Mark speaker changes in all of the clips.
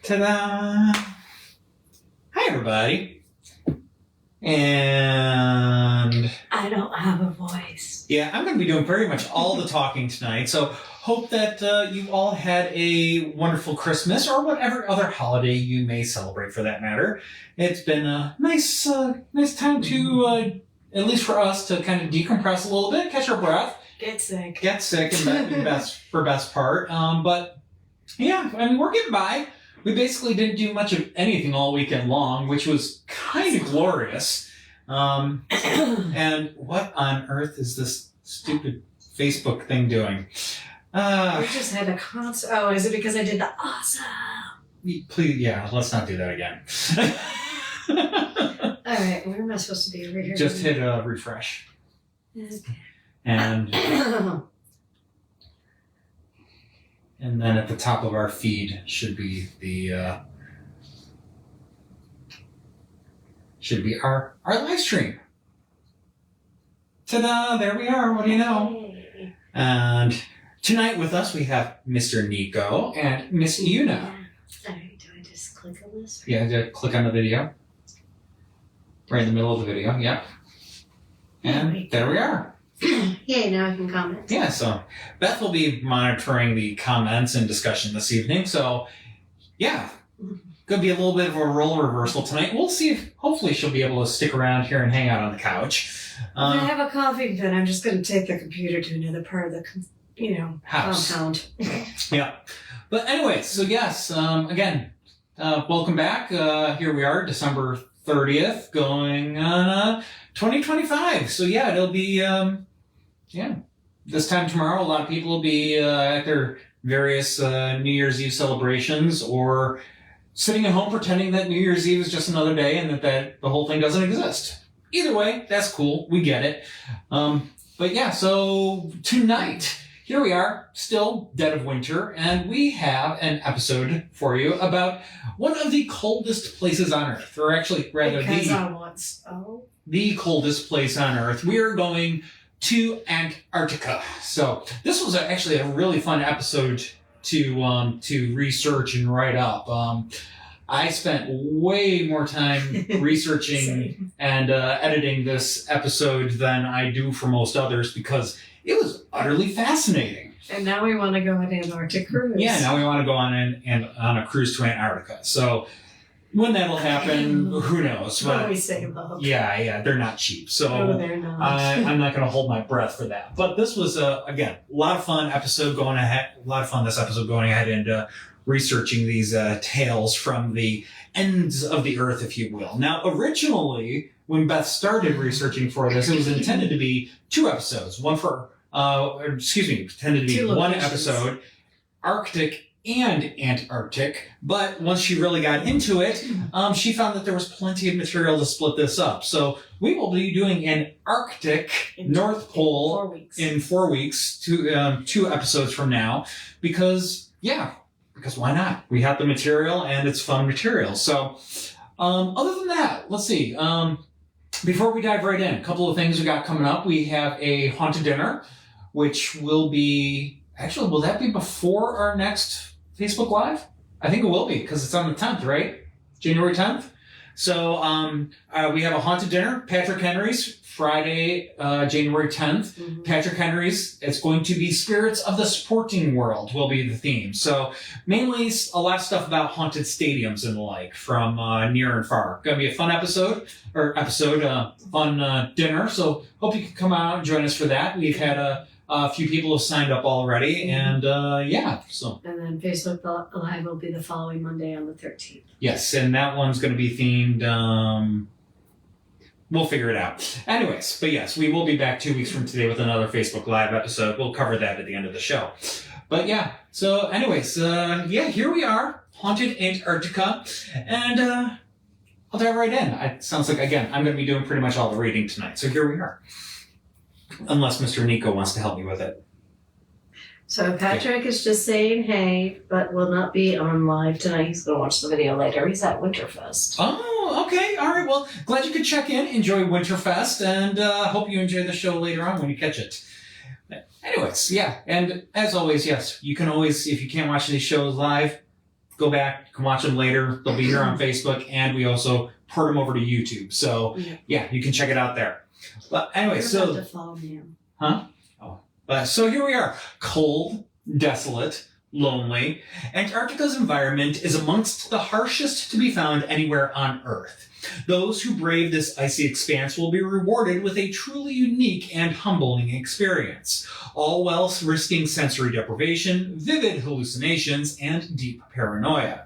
Speaker 1: Ta-da! Hi, everybody. And
Speaker 2: I don't have a voice.
Speaker 1: yeah, I'm going to be doing pretty much all the talking tonight. So hope that you all had a wonderful Christmas or whatever other holiday you may celebrate for that matter. It's been a nice time to, at least for us, to kind of decompress a little bit, catch our breath.
Speaker 2: Get sick.
Speaker 1: And best part. But yeah, I mean, we're getting by. We basically didn't do much of anything all weekend long, which was kind of glorious. And what on earth is this stupid Facebook thing doing?
Speaker 2: We just had a concert. Oh, is it because I did the awesome?
Speaker 1: Please, yeah, let's not do that again.
Speaker 2: All right, where am I supposed to be over here?
Speaker 1: Just hit refresh.
Speaker 2: Okay.
Speaker 1: And then at the top of our feed should be our live stream. Ta-da! There we are. What do you know?
Speaker 2: Hey.
Speaker 1: And tonight with us we have Mr. Nico and Miss Una.
Speaker 2: All right, do I just click on this?
Speaker 1: Yeah, just click on the video. Right in the middle of the video. Yeah. And there we are.
Speaker 2: Yay! Now I can comment.
Speaker 1: Yeah, so Beth will be monitoring the comments and discussion this evening. So, yeah, could be a little bit of a role reversal tonight. We'll see if hopefully she'll be able to stick around here and hang out on the couch.
Speaker 2: I have a coffee fit. I'm just going to take the computer to another part of the,
Speaker 1: House.
Speaker 2: compound.
Speaker 1: Yeah. But anyway, so yes, again, welcome back. Here we are, December 30th, going on 2025. So yeah, it'll be, this time tomorrow, a lot of people will be at their various New Year's Eve celebrations or sitting at home pretending that New Year's Eve is just another day and that the whole thing doesn't exist. Either way, that's cool. We get it. But yeah, so tonight, here we are, still dead of winter, and we have an episode for you about one of the coldest places on Earth, or actually, rather, the coldest place on Earth. We are going to Antarctica. So this was actually a really fun episode to research and write up. I spent way more time researching and editing this episode than I do for most others because it was utterly fascinating.
Speaker 2: And now we want to go on an Antarctic cruise.
Speaker 1: Yeah, now we want to go on a cruise to Antarctica. So when that'll happen, who knows?
Speaker 2: But we save up.
Speaker 1: Yeah, they're not cheap. So
Speaker 2: no, they're not.
Speaker 1: I'm not going to hold my breath for that. But this was again a lot of fun episode going ahead. A lot of fun this episode going ahead and researching these tales from the ends of the earth, if you will. Now, originally, when Beth started researching for this, it was intended to be 2 episodes. Intended to be 1 episode, Arctic and Antarctic, but once she really got into it, she found that there was plenty of material to split this up. So we will be doing an Arctic North Pole in 4 weeks, 2 episodes from now, because why not? We have the material and it's fun material. So other than that, let's see. Before we dive right in, a couple of things we got coming up. We have a haunted dinner, which will be... Actually, will that be before our next Facebook Live? I think it will be, because it's on the 10th, right? January 10th? So we have a haunted dinner, Patrick Henry's, Friday, January 10th. Mm-hmm. Patrick Henry's, it's going to be Spirits of the Sporting World will be the theme. So mainly a lot of stuff about haunted stadiums and the like from near and far. Going to be a fun fun dinner. So hope you can come out and join us for that. We've had a few people have signed up already, and so. And
Speaker 2: then Facebook Live will be the following Monday on the 13th.
Speaker 1: Yes, and that one's going to be themed, we'll figure it out. Anyways, but yes, we will be back 2 weeks from today with another Facebook Live episode. We'll cover that at the end of the show. But yeah, so anyways, here we are, Haunted Antarctica, and I'll dive right in. It sounds like, again, I'm going to be doing pretty much all the reading tonight, so here we are. Unless Mr. Nico wants to help me with it.
Speaker 2: So Patrick is just saying hey, but will not be on live tonight. He's going to watch the video later. He's at Winterfest.
Speaker 1: Oh, okay. All right. Well, glad you could check in, enjoy Winterfest, and hope you enjoy the show later on when you catch it. Anyways, yeah. And as always, yes, you can always, if you can't watch these shows live, go back, you can watch them later. They'll be here on Facebook, and we also port them over to YouTube. So, yeah, you can check it out there. But anyway,
Speaker 2: You're about to follow me.
Speaker 1: So here we are. Cold, desolate, lonely. Antarctica's environment is amongst the harshest to be found anywhere on Earth. Those who brave this icy expanse will be rewarded with a truly unique and humbling experience, all while risking sensory deprivation, vivid hallucinations, and deep paranoia.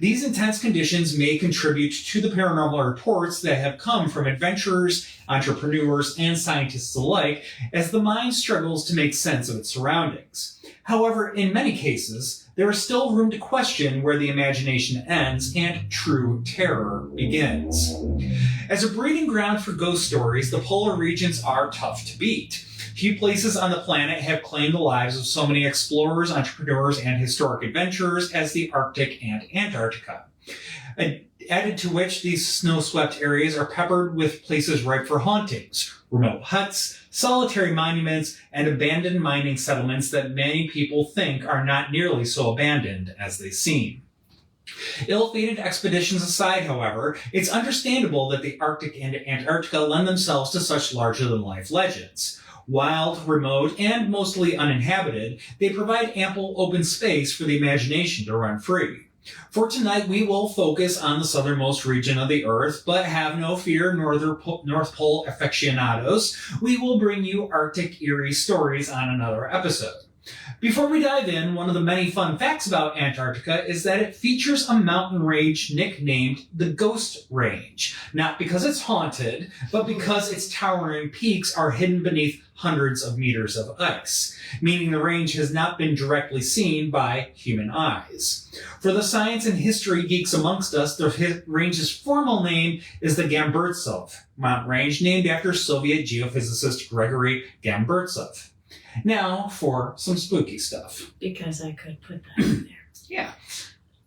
Speaker 1: These intense conditions may contribute to the paranormal reports that have come from adventurers, entrepreneurs, and scientists alike as the mind struggles to make sense of its surroundings. However, in many cases, there is still room to question where the imagination ends and true terror begins. As a breeding ground for ghost stories, the polar regions are tough to beat. Few places on the planet have claimed the lives of so many explorers, entrepreneurs, and historic adventurers as the Arctic and Antarctica. Added to which, these snow-swept areas are peppered with places ripe for hauntings, remote huts, solitary monuments, and abandoned mining settlements that many people think are not nearly so abandoned as they seem. Ill-fated expeditions aside, however, it's understandable that the Arctic and Antarctica lend themselves to such larger-than-life legends. Wild, remote, and mostly uninhabited, they provide ample open space for the imagination to run free. For tonight, we will focus on the southernmost region of the Earth, but have no fear, North Pole aficionados. We will bring you Arctic eerie stories on another episode. Before we dive in, one of the many fun facts about Antarctica is that it features a mountain range nicknamed the Ghost Range. Not because it's haunted, but because its towering peaks are hidden beneath hundreds of meters of ice, meaning the range has not been directly seen by human eyes. For the science and history geeks amongst us, the range's formal name is the Gamburtsov mountain range, named after Soviet geophysicist Gregory Gamburtsov. Now for some spooky stuff.
Speaker 2: Because I could put that in there.
Speaker 1: Yeah.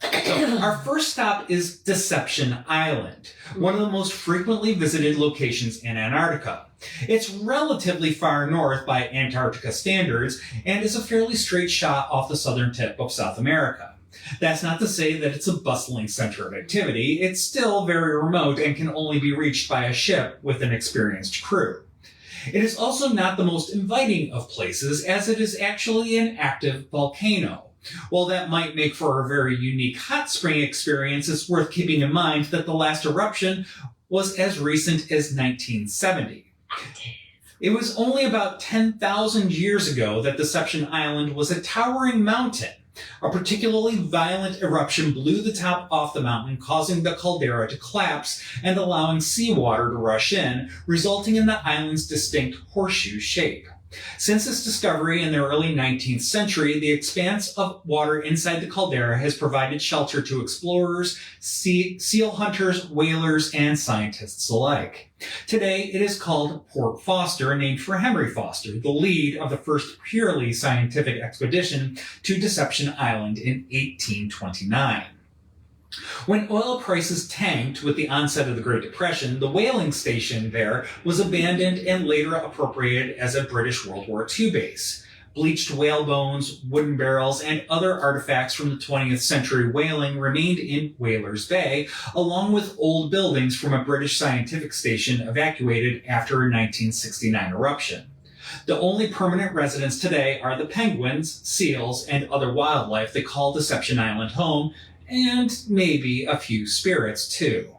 Speaker 1: So our first stop is Deception Island, one of the most frequently visited locations in Antarctica. It's relatively far north by Antarctica standards and is a fairly straight shot off the southern tip of South America. That's not to say that it's a bustling center of activity. It's still very remote and can only be reached by a ship with an experienced crew. It is also not the most inviting of places, as it is actually an active volcano. While that might make for a very unique hot spring experience, it's worth keeping in mind that the last eruption was as recent as 1970. It was only about 10,000 years ago that Deception Island was a towering mountain. A particularly violent eruption blew the top off the mountain, causing the caldera to collapse and allowing seawater to rush in, resulting in the island's distinct horseshoe shape. Since its discovery in the early 19th century, the expanse of water inside the caldera has provided shelter to explorers, seal hunters, whalers, and scientists alike. Today, it is called Port Foster, named for Henry Foster, the lead of the first purely scientific expedition to Deception Island in 1829. When oil prices tanked with the onset of the Great Depression, the whaling station there was abandoned and later appropriated as a British World War II base. Bleached whale bones, wooden barrels, and other artifacts from the 20th century whaling remained in Whalers Bay, along with old buildings from a British scientific station evacuated after a 1969 eruption. The only permanent residents today are the penguins, seals, and other wildlife that call Deception Island home, and maybe a few spirits, too.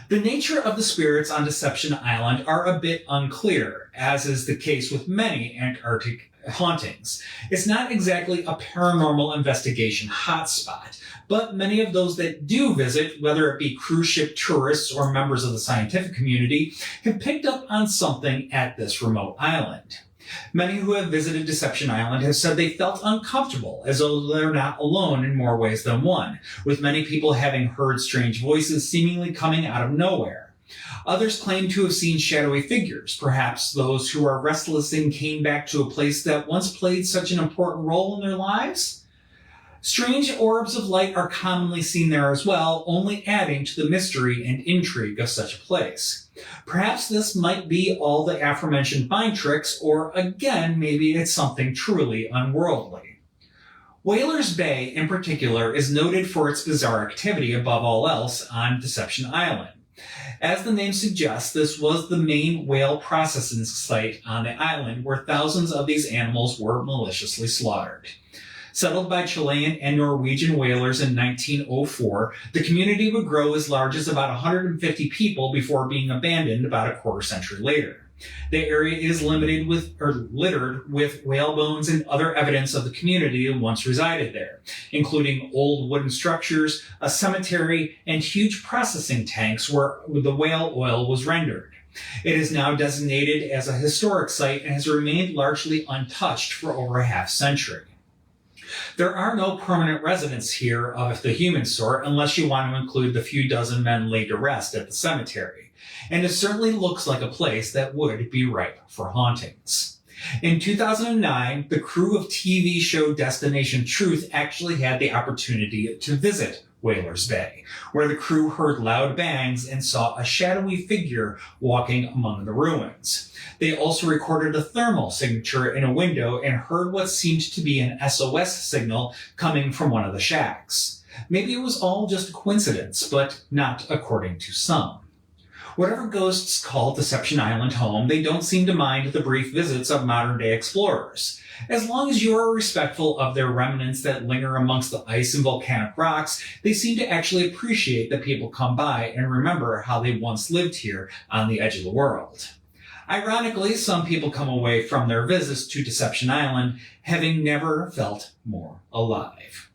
Speaker 1: The nature of the spirits on Deception Island are a bit unclear, as is the case with many Antarctic hauntings. It's not exactly a paranormal investigation hotspot, but many of those that do visit, whether it be cruise ship tourists or members of the scientific community, have picked up on something at this remote island. Many who have visited Deception Island have said they felt uncomfortable, as though they're not alone in more ways than one, with many people having heard strange voices seemingly coming out of nowhere. Others claim to have seen shadowy figures, perhaps those who are restless and came back to a place that once played such an important role in their lives. Strange orbs of light are commonly seen there as well, only adding to the mystery and intrigue of such a place. Perhaps this might be all the aforementioned mind tricks, or again, maybe it's something truly unworldly. Whalers Bay, in particular, is noted for its bizarre activity above all else on Deception Island. As the name suggests, this was the main whale processing site on the island where thousands of these animals were maliciously slaughtered. Settled by Chilean and Norwegian whalers in 1904, the community would grow as large as about 150 people before being abandoned about a quarter century later. The area is littered with whale bones and other evidence of the community that once resided there, including old wooden structures, a cemetery, and huge processing tanks where the whale oil was rendered. It is now designated as a historic site and has remained largely untouched for over a half century. There are no permanent residents here of the human sort unless you want to include the few dozen men laid to rest at the cemetery. And it certainly looks like a place that would be ripe for hauntings. In 2009, the crew of TV show Destination Truth actually had the opportunity to visit Whalers Bay, where the crew heard loud bangs and saw a shadowy figure walking among the ruins. They also recorded a thermal signature in a window and heard what seemed to be an SOS signal coming from one of the shacks. Maybe it was all just a coincidence, but not according to some. Whatever ghosts call Deception Island home, they don't seem to mind the brief visits of modern-day explorers. As long as you are respectful of their remnants that linger amongst the ice and volcanic rocks, they seem to actually appreciate that people come by and remember how they once lived here on the edge of the world. Ironically, some people come away from their visits to Deception Island having never felt more alive.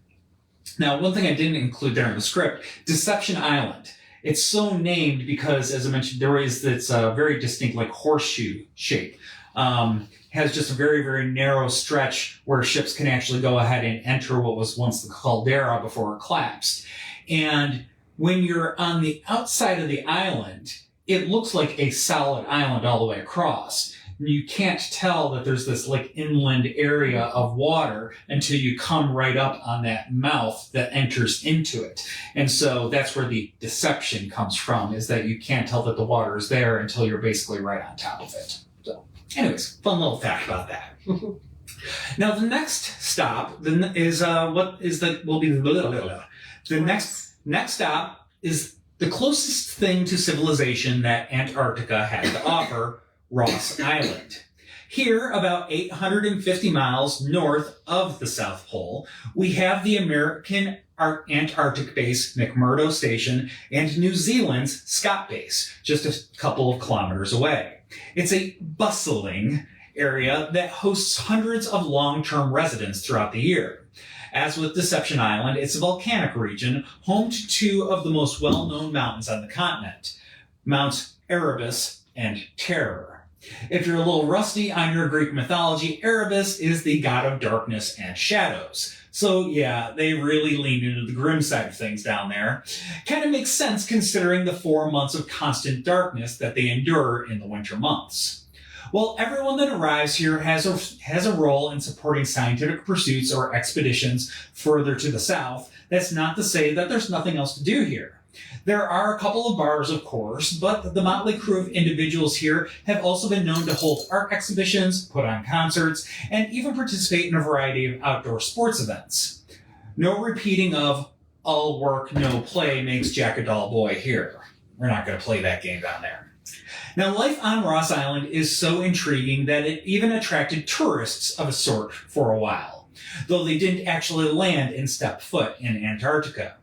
Speaker 1: Now, one thing I didn't include there in the script, Deception Island. It's so named because, as I mentioned, there is this very distinct like horseshoe shape. Has just a very, very narrow stretch where ships can actually go ahead and enter what was once the caldera before it collapsed. And when you're on the outside of the island, it looks like a solid island all the way across. You can't tell that there's this like inland area of water until you come right up on that mouth that enters into it. And so that's where the deception comes from, is that you can't tell that the water is there until you're basically right on top of it. So anyways, fun little fact about that. Now the next stop is the next stop is the closest thing to civilization that Antarctica has to offer, Ross Island. Here, about 850 miles north of the South Pole, we have the American Antarctic base McMurdo Station and New Zealand's Scott Base, just a couple of kilometers away. It's a bustling area that hosts hundreds of long-term residents throughout the year. As with Deception Island, it's a volcanic region, home to two of the most well-known mountains on the continent, Mounts Erebus and Terror. If you're a little rusty on your Greek mythology, Erebus is the god of darkness and shadows. So yeah, they really lean into the grim side of things down there. Kind of makes sense considering the 4 months of constant darkness that they endure in the winter months. Well, everyone that arrives here has a role in supporting scientific pursuits or expeditions further to the south. That's not to say that there's nothing else to do here. There are a couple of bars, of course, but the motley crew of individuals here have also been known to hold art exhibitions, put on concerts, and even participate in a variety of outdoor sports events. No repeating of all work, no play makes Jack a dull boy here. We're not going to play that game down there. Now, life on Ross Island is so intriguing that it even attracted tourists of a sort for a while, though they didn't actually land and step foot in Antarctica.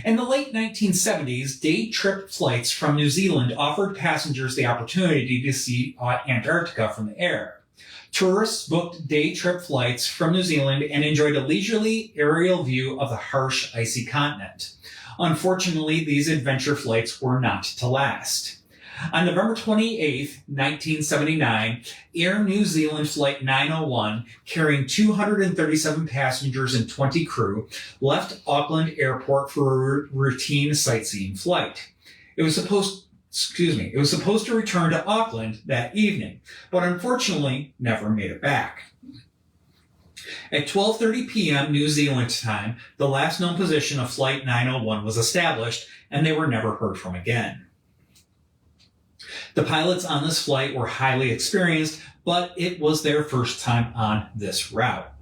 Speaker 1: In the late 1970s, day trip flights from New Zealand offered passengers the opportunity to see Antarctica from the air. Tourists booked day trip flights from New Zealand and enjoyed a leisurely aerial view of the harsh, icy continent. Unfortunately, these adventure flights were not to last. On November 28, 1979, Air New Zealand Flight 901, carrying 237 passengers and 20 crew, left Auckland Airport for a routine sightseeing flight. It was supposed to return to Auckland that evening, but unfortunately never made it back. At 12:30 p.m. New Zealand time, the last known position of Flight 901 was established, and they were never heard from again. The pilots on this flight were highly experienced, but it was their first time on this route.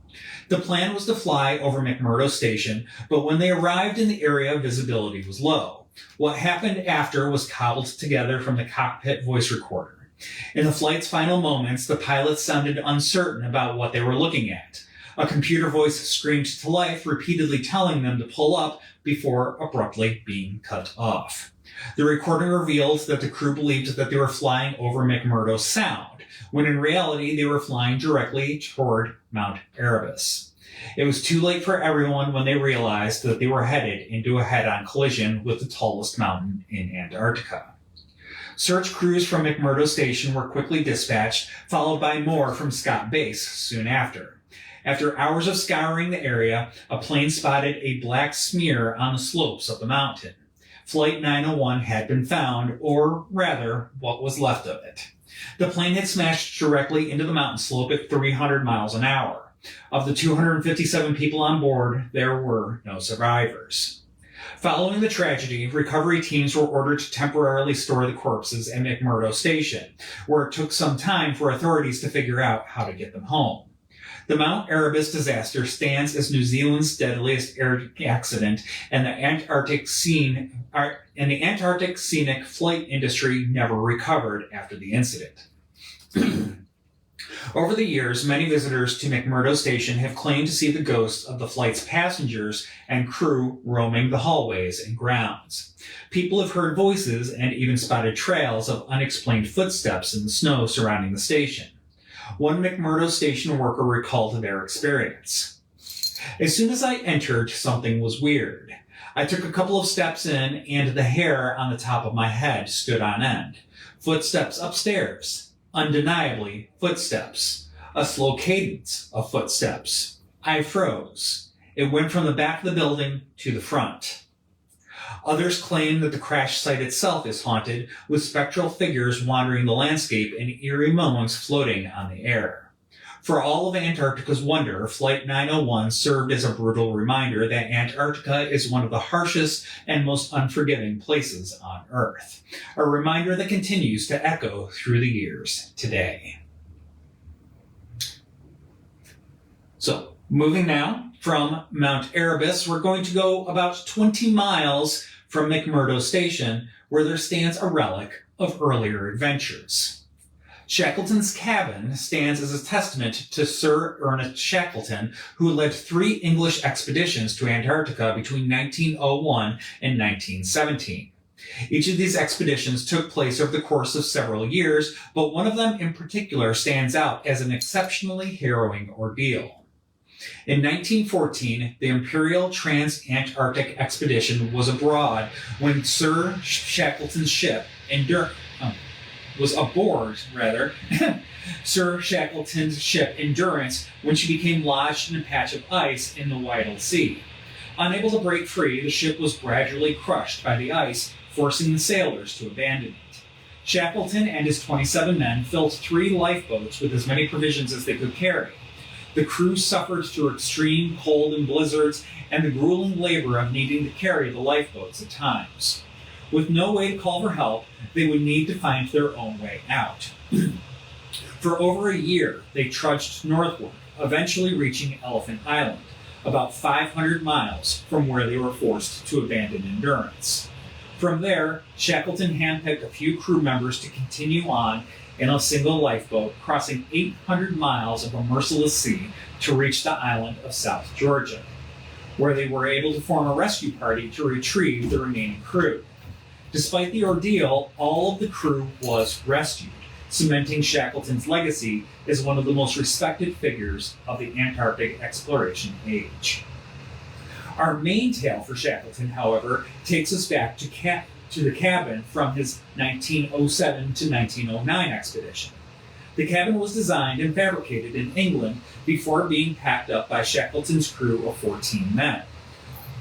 Speaker 1: The plan was to fly over McMurdo Station, but when they arrived in the area, visibility was low. What happened after was cobbled together from the cockpit voice recorder. In the flight's final moments, the pilots sounded uncertain about what they were looking at. A computer voice screamed to life, repeatedly telling them to pull up before abruptly being cut off. The recording revealed that the crew believed that they were flying over McMurdo Sound, when in reality they were flying directly toward Mount Erebus. It was too late for everyone when they realized that they were headed into a head-on collision with the tallest mountain in Antarctica. Search crews from McMurdo Station were quickly dispatched, followed by more from Scott Base soon after. After hours of scouring the area, a plane spotted a black smear on the slopes of the mountain. Flight 901 had been found, or rather, what was left of it. The plane had smashed directly into the mountain slope at 300 miles an hour. Of the 257 people on board, there were no survivors. Following the tragedy, recovery teams were ordered to temporarily store the corpses at McMurdo Station, where it took some time for authorities to figure out how to get them home. The Mount Erebus disaster stands as New Zealand's deadliest air accident, and the Antarctic scenic flight industry never recovered after the incident. Over the years, many visitors to McMurdo Station have claimed to see the ghosts of the flight's passengers and crew roaming the hallways and grounds. People have heard voices and even spotted trails of unexplained footsteps in the snow surrounding the station. One McMurdo Station worker recalled their experience. As soon as I entered, something was weird. I took a couple of steps in, and the hair on the top of my head stood on end. Footsteps upstairs. Undeniably, footsteps. A slow cadence of footsteps. I froze. It went from the back of the building to the front. Others claim that the crash site itself is haunted, with spectral figures wandering the landscape and eerie moans floating on the air. For all of Antarctica's wonder, Flight 901 served as a brutal reminder that Antarctica is one of the harshest and most unforgiving places on Earth. A reminder that continues to echo through the years today. So, moving now from Mount Erebus, we're going to go about 20 miles from McMurdo Station, where there stands a relic of earlier adventures. Shackleton's cabin stands as a testament to Sir Ernest Shackleton, who led 3 English expeditions to Antarctica between 1901 and 1917. Each of these expeditions took place over the course of several years, but one of them in particular stands out as an exceptionally harrowing ordeal. In 1914, the Imperial Trans-Antarctic Expedition was abroad when Sir Shackleton's ship was aboard, Sir Shackleton's ship Endurance when she became lodged in a patch of ice in the Weddell Sea. Unable to break free, the ship was gradually crushed by the ice, forcing the sailors to abandon it. Shackleton and his 27 men filled 3 lifeboats with as many provisions as they could carry. The crew suffered through extreme cold and blizzards and the grueling labor of needing to carry the lifeboats at times. With no way to call for help, they would need to find their own way out. For over a year, they trudged northward, eventually reaching Elephant Island, about 500 miles from where they were forced to abandon Endurance. From there, Shackleton handpicked a few crew members to continue on in a single lifeboat, crossing 800 miles of a merciless sea to reach the island of South Georgia, where they were able to form a rescue party to retrieve the remaining crew. Despite the ordeal, all of the crew was rescued, cementing Shackleton's legacy as one of the most respected figures of the Antarctic exploration age. Our main tale for Shackleton, however, takes us back to the cabin from his 1907 to 1909 expedition. The cabin was designed and fabricated in England before being packed up by Shackleton's crew of 14 men.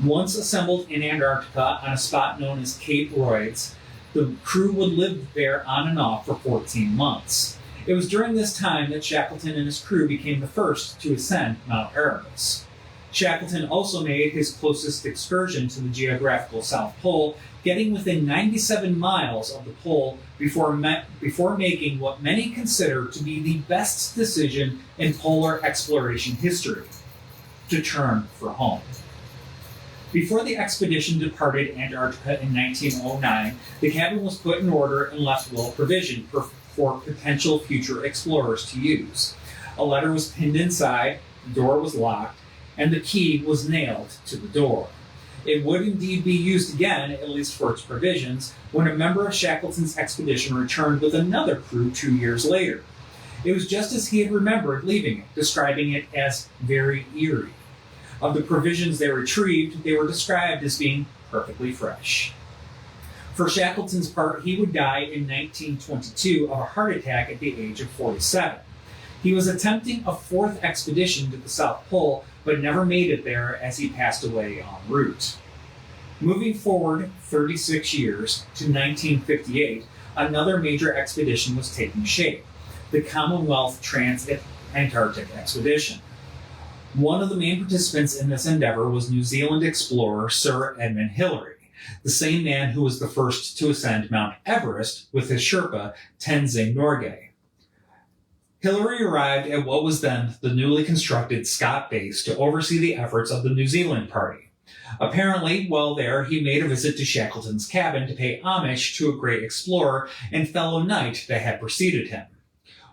Speaker 1: Once assembled in Antarctica on a spot known as Cape Royds, the crew would live there on and off for 14 months. It was during this time that Shackleton and his crew became the first to ascend Mount Erebus. Shackleton also made his closest excursion to the geographical South Pole, getting within 97 miles of the pole before making what many consider to be the best decision in polar exploration history, to turn for home. Before the expedition departed Antarctica in 1909, the cabin was put in order and left well provisioned for potential future explorers to use. A letter was pinned inside, the door was locked, and the key was nailed to the door. It would indeed be used again, at least for its provisions, when a member of Shackleton's expedition returned with another crew 2 years later. It was just as he had remembered leaving it, describing it as very eerie. Of the provisions they retrieved, they were described as being perfectly fresh. For Shackleton's part, he would die in 1922 of a heart attack at the age of 47. He was attempting a fourth expedition to the South Pole, but never made it there as he passed away en route. Moving forward 36 years to 1958, another major expedition was taking shape, the Commonwealth Trans-Antarctic Expedition. One of the main participants in this endeavor was New Zealand explorer Sir Edmund Hillary, the same man who was the first to ascend Mount Everest with his Sherpa Tenzing Norgay. Hillary arrived at what was then the newly constructed Scott Base to oversee the efforts of the New Zealand party. Apparently, while there, he made a visit to Shackleton's cabin to pay homage to a great explorer and fellow knight that had preceded him.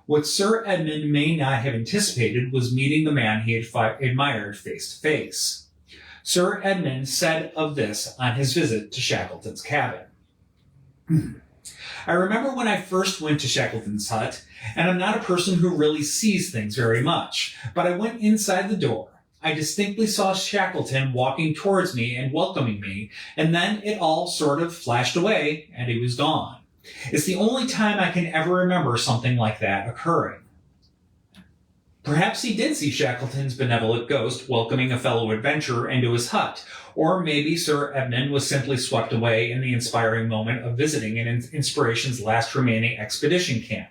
Speaker 1: What Sir Edmund may not have anticipated was meeting the man he had admired face to face. Sir Edmund said of this on his visit to Shackleton's cabin. I remember when I first went to Shackleton's hut, and I'm not a person who really sees things very much, but I went inside the door. I distinctly saw Shackleton walking towards me and welcoming me, and then it all sort of flashed away, and he was gone. It's the only time I can ever remember something like that occurring. Perhaps he did see Shackleton's benevolent ghost welcoming a fellow adventurer into his hut, or maybe Sir Edmund was simply swept away in the inspiring moment of visiting an Inspiration's last remaining expedition camp.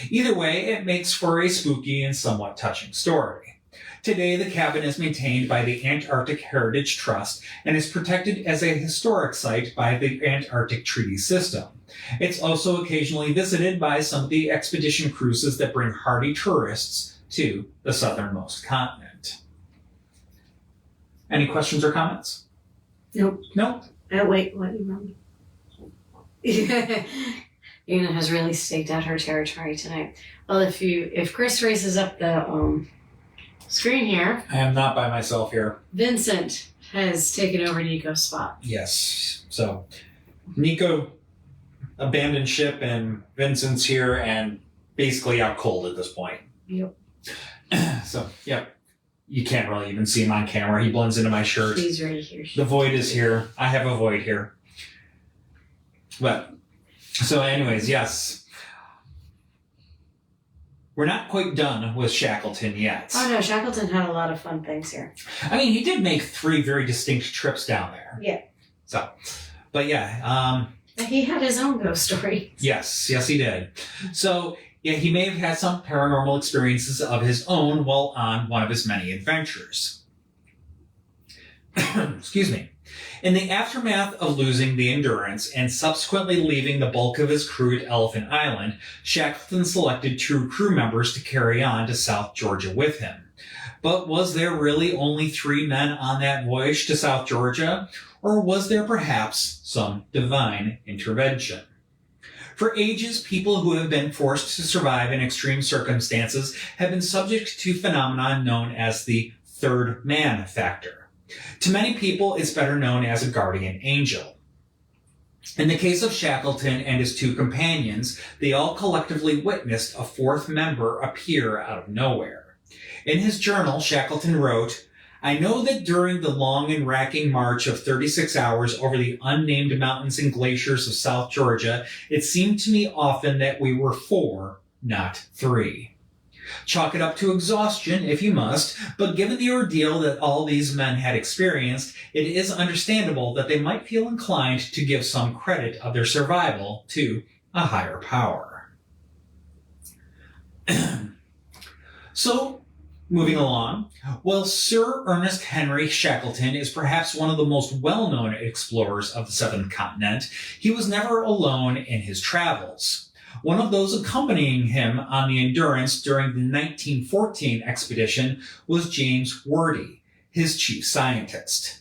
Speaker 1: Either way, it makes for a spooky and somewhat touching story. Today, the cabin is maintained by the Antarctic Heritage Trust and is protected as a historic site by the Antarctic Treaty System. It's also occasionally visited by some of the expedition cruises that bring hardy tourists to the southernmost continent. Any questions or comments?
Speaker 2: Nope.
Speaker 1: Nope.
Speaker 2: Wait, what email? Una has really staked out her territory tonight. Well, if Chris raises up the screen here,
Speaker 1: I am not by myself here.
Speaker 2: Vincent has taken over Nico's spot.
Speaker 1: Yes. So Nico abandoned ship and Vincent's here and basically out cold at this point.
Speaker 2: Yep.
Speaker 1: So, yep. You can't really even see him on camera. He blends into my shirt.
Speaker 2: He's right here.
Speaker 1: The void is here. I have a void here. But, so anyways, yes. We're not quite done with Shackleton yet.
Speaker 2: Oh no, Shackleton had a lot of fun things here.
Speaker 1: I mean, he did make 3 very distinct trips down there.
Speaker 2: Yeah.
Speaker 1: So, but yeah.
Speaker 2: He had his own ghost story.
Speaker 1: Yes, he did. So, yeah, he may have had some paranormal experiences of his own while on one of his many adventures. Excuse me. In the aftermath of losing the Endurance and subsequently leaving the bulk of his crew at Elephant Island, Shackleton selected 2 crew members to carry on to South Georgia with him. But was there really only 3 men on that voyage to South Georgia? Or was there perhaps some divine intervention? For ages, people who have been forced to survive in extreme circumstances have been subject to a phenomenon known as the third man factor. To many people, it's better known as a guardian angel. In the case of Shackleton and his 2 companions, they all collectively witnessed a 4th member appear out of nowhere. In his journal, Shackleton wrote, I know that during the long and racking march of 36 hours over the unnamed mountains and glaciers of South Georgia, it seemed to me often that we were 4, not 3. Chalk it up to exhaustion if you must, but given the ordeal that all these men had experienced, it is understandable that they might feel inclined to give some credit of their survival to a higher power. So, moving along, while Sir Ernest Henry Shackleton is perhaps one of the most well-known explorers of the 7th continent, he was never alone in his travels. One of those accompanying him on the Endurance during the 1914 expedition was James Wordie. his chief scientist.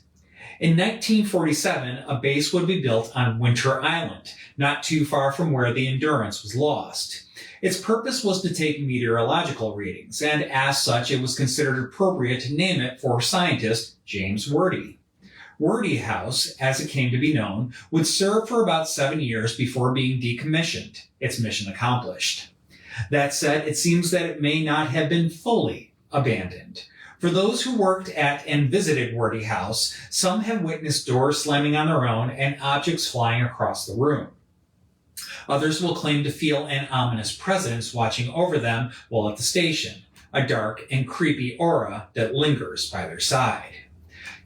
Speaker 1: In 1947, a base would be built on Winter Island, not too far from where the Endurance was lost. Its purpose was to take meteorological readings, and as such, it was considered appropriate to name it for scientist James Wordie. Wordie House, as it came to be known, would serve for about 7 years before being decommissioned, its mission accomplished. That said, it seems that it may not have been fully abandoned. For those who worked at and visited Wordie House, some have witnessed doors slamming on their own and objects flying across the room. Others will claim to feel an ominous presence watching over them while at the station, a dark and creepy aura that lingers by their side.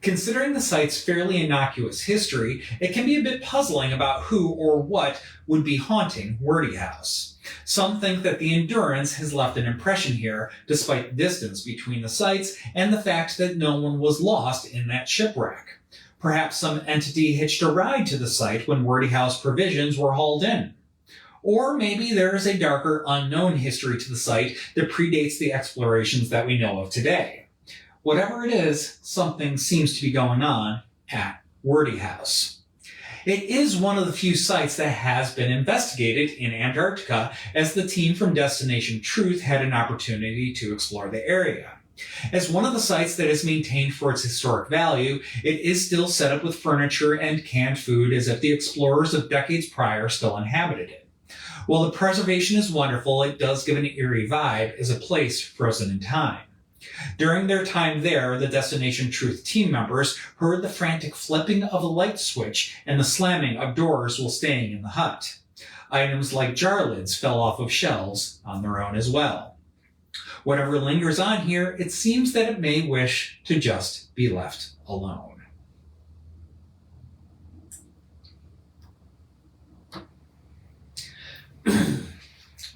Speaker 1: Considering the site's fairly innocuous history, it can be a bit puzzling about who or what would be haunting Wordie House. Some think that the Endurance has left an impression here, despite the distance between the sites and the fact that no one was lost in that shipwreck. Perhaps some entity hitched a ride to the site when Wordie House provisions were hauled in. Or maybe there is a darker, unknown history to the site that predates the explorations that we know of today. Whatever it is, something seems to be going on at Wordie House. It is one of the few sites that has been investigated in Antarctica, as the team from Destination Truth had an opportunity to explore the area. As one of the sites that is maintained for its historic value, it is still set up with furniture and canned food as if the explorers of decades prior still inhabited it. While the preservation is wonderful, it does give an eerie vibe as a place frozen in time. During their time there, the Destination Truth team members heard the frantic flipping of a light switch and the slamming of doors while staying in the hut. Items like jar lids fell off of shelves on their own as well. Whatever lingers on here, it seems that it may wish to just be left alone.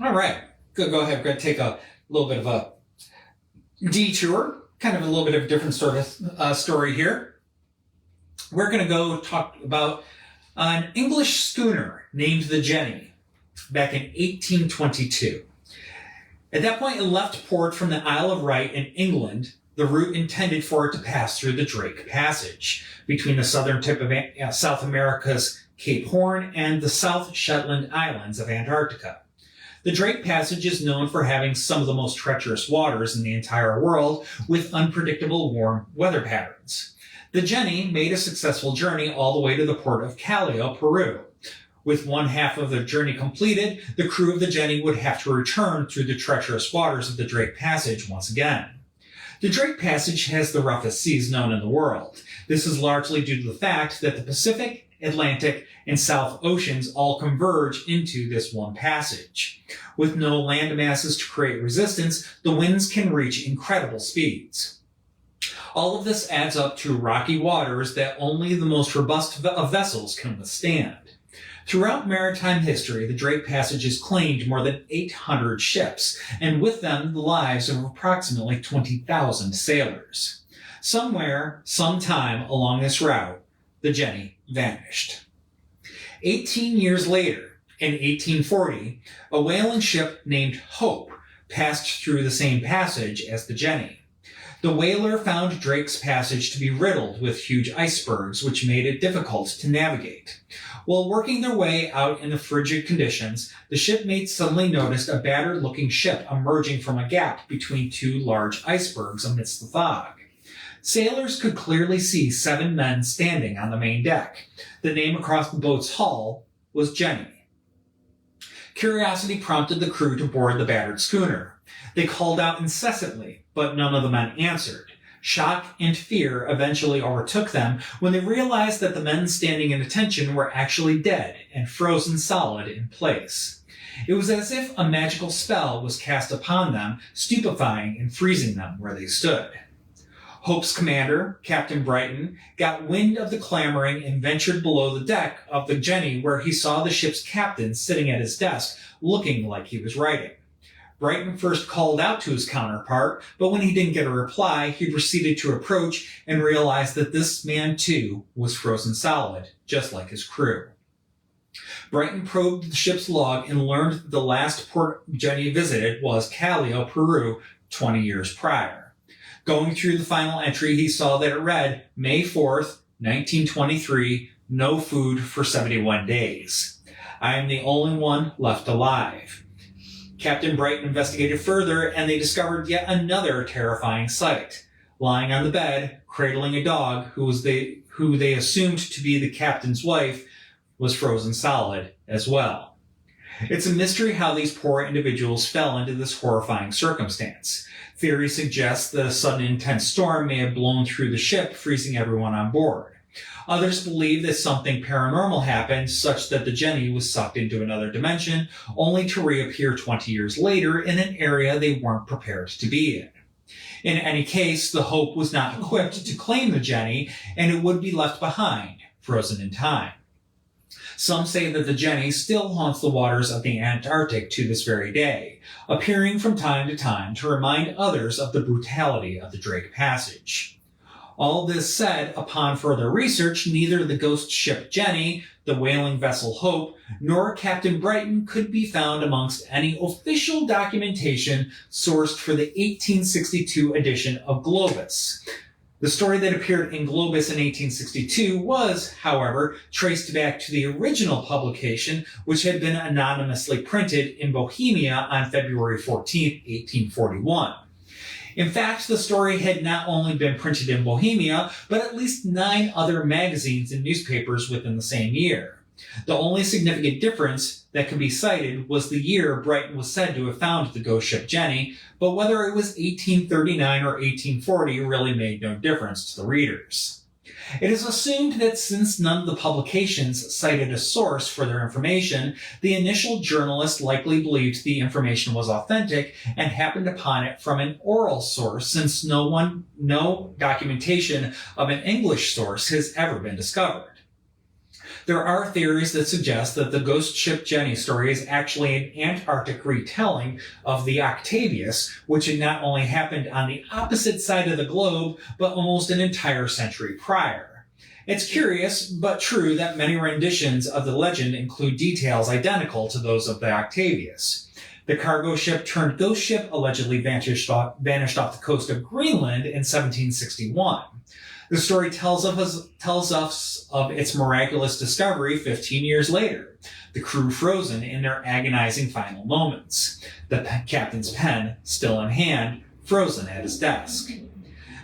Speaker 1: All right, go ahead, Greg, take a little bit of a detour, kind of a little bit of a different sort of story here. We're going to go talk about an English schooner named the Jenny back in 1822. At that point, it left port from the Isle of Wight in England, the route intended for it to pass through the Drake Passage between the southern tip of South America's Cape Horn and the South Shetland Islands of Antarctica. The Drake Passage is known for having some of the most treacherous waters in the entire world, with unpredictable warm weather patterns. The Jenny made a successful journey all the way to the port of Callao, Peru. With one half of the journey completed, the crew of the Jenny would have to return through the treacherous waters of the Drake Passage once again. The Drake Passage has the roughest seas known in the world. This is largely due to the fact that the Pacific, Atlantic, and South Oceans all converge into this one passage. With no land masses to create resistance, the winds can reach incredible speeds. All of this adds up to rocky waters that only the most robust of vessels can withstand. Throughout maritime history, the Drake Passage has claimed more than 800 ships, and with them the lives of approximately 20,000 sailors. Somewhere, sometime along this route, the Jenny vanished. 18 years later, in 1840, a whaling ship named Hope passed through the same passage as the Jenny. The whaler found Drake's Passage to be riddled with huge icebergs, which made it difficult to navigate. While working their way out in the frigid conditions, the shipmates suddenly noticed a battered-looking ship emerging from a gap between two large icebergs amidst the fog. Sailors could clearly see 7 men standing on the main deck. The name across the boat's hull was Jenny. Curiosity prompted the crew to board the battered schooner. They called out incessantly, but none of the men answered. Shock and fear eventually overtook them when they realized that the men standing in attention were actually dead and frozen solid in place. It was as if a magical spell was cast upon them, stupefying and freezing them where they stood. Hope's commander, Captain Brighton, got wind of the clamoring and ventured below the deck of the Jenny, where he saw the ship's captain sitting at his desk, looking like he was writing. Brighton first called out to his counterpart, but when he didn't get a reply, he proceeded to approach and realized that this man too was frozen solid, just like his crew. Brighton probed the ship's log and learned that the last port Jenny visited was Callao, Peru, 20 years prior. Going through the final entry, he saw that it read, May 4th, 1923, no food for 71 days. I am the only one left alive. Captain Brighton investigated further, and they discovered yet another terrifying sight. Lying on the bed, cradling a dog who they assumed to be the captain's wife, was frozen solid as well. It's a mystery how these poor individuals fell into this horrifying circumstance. Theory suggests that a sudden intense storm may have blown through the ship, freezing everyone on board. Others believe that something paranormal happened, such that the Jenny was sucked into another dimension, only to reappear 20 years later in an area they weren't prepared to be in. In any case, the Hope was not equipped to claim the Jenny, and it would be left behind, frozen in time. Some say that the Jenny still haunts the waters of the Antarctic to this very day, appearing from time to time to remind others of the brutality of the Drake Passage. All this said, upon further research, neither the ghost ship Jenny, the whaling vessel Hope, nor Captain Brighton could be found amongst any official documentation sourced for the 1862 edition of Globus. The story that appeared in Globus in 1862 was, however, traced back to the original publication, which had been anonymously printed in Bohemia on February 14, 1841. In fact, the story had not only been printed in Bohemia, but at least 9 other magazines and newspapers within the same year. The only significant difference that could be cited was the year Brighton was said to have found the ghost ship Jenny, but whether it was 1839 or 1840 really made no difference to the readers. It is assumed that since none of the publications cited a source for their information, the initial journalist likely believed the information was authentic and happened upon it from an oral source, since no documentation of an English source has ever been discovered. There are theories that suggest that the ghost ship Jenny story is actually an Antarctic retelling of the Octavius, which had not only happened on the opposite side of the globe, but almost an entire century prior. It's curious, but true, that many renditions of the legend include details identical to those of the Octavius. The cargo ship turned ghost ship allegedly vanished off the coast of Greenland in 1761. The story tells us of its miraculous discovery 15 years later, the crew frozen in their agonizing final moments, the captain's pen still in hand, frozen at his desk.